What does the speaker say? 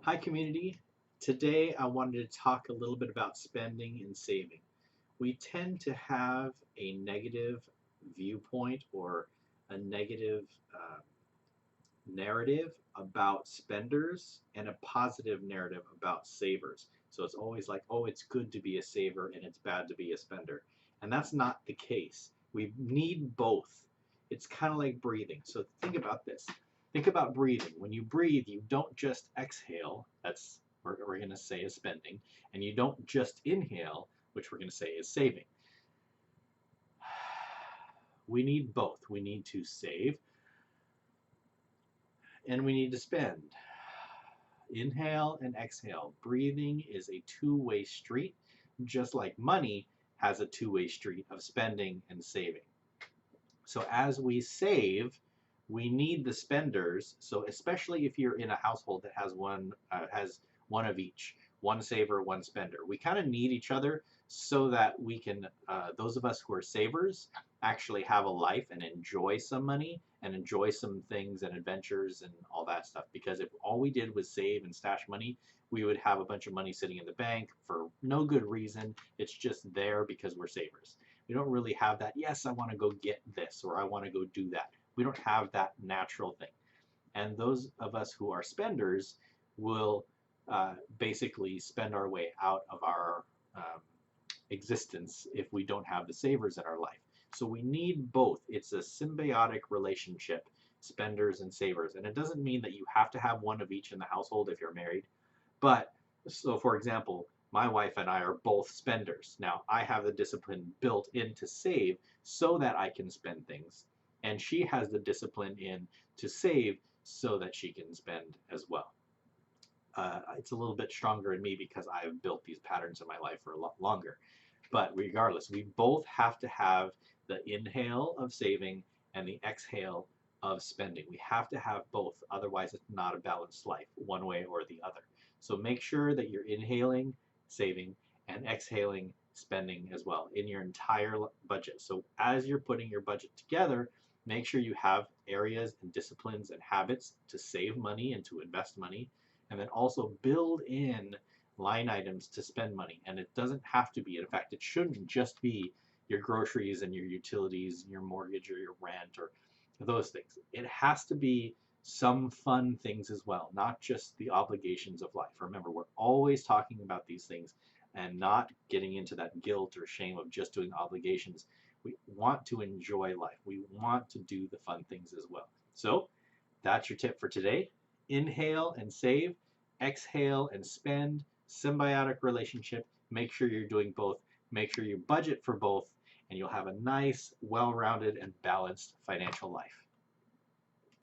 Hi, community. Today I wanted to talk a little bit about spending and saving. We tend to have a negative viewpoint or a negative uh, narrative about spenders and a positive narrative about savers. So it's always like, oh, it's good to be a saver and it's bad to be a spender. And that's not the case. We need both. It's kind of like breathing. So think about this. Think about breathing. When you breathe, you don't just exhale, that's what we're going to say is spending, and you don't just inhale, which we're going to say is saving. We need both. We need to save and we need to spend. Inhale and exhale. Breathing is a two-way street, just like money has a two-way street of spending and saving. So as we save, we need the spenders. So especially if you're in a household that has one of each, one saver, one spender, we kind of need each other so that we can. Those of us who are savers actually have a life and enjoy some money and enjoy some things and adventures and all that stuff. Because if all we did was save and stash money, we would have a bunch of money sitting in the bank for no good reason. It's just there because we're savers. We don't really have that, yes, I want to go get this or I want to go do that. We don't have that natural thing. And those of us who are spenders will basically spend our way out of our existence if we don't have the savers in our life. So we need both. It's a symbiotic relationship, spenders and savers. And it doesn't mean that you have to have one of each in the household if you're married. But so, for example, my wife and I are both spenders. Now, I have the discipline built in to save so that I can spend things, and she has the discipline in to save so that she can spend as well. It's a little bit stronger in me because I've built these patterns in my life for a lot longer. But regardless, we both have to have the inhale of saving and the exhale of spending. We have to have both, otherwise, it's not a balanced life, one way or the other. So make sure that you're inhaling, saving, and exhaling, spending as well in your entire budget. So as you're putting your budget together, make sure you have areas and disciplines and habits to save money and to invest money, and then also build in line items to spend money. And it doesn't have to be, in fact, it shouldn't just be your groceries and your utilities and your mortgage or your rent or those things. It has to be some fun things as well, not just the obligations of life. Remember, we're always talking about these things and not getting into that guilt or shame of just doing obligations. We want to enjoy life. We want to do the fun things as well. So that's your tip for today. Inhale and save, exhale and spend, symbiotic relationship. Make sure you're doing both. Make sure you budget for both, and you'll have a nice, well rounded, and balanced financial life.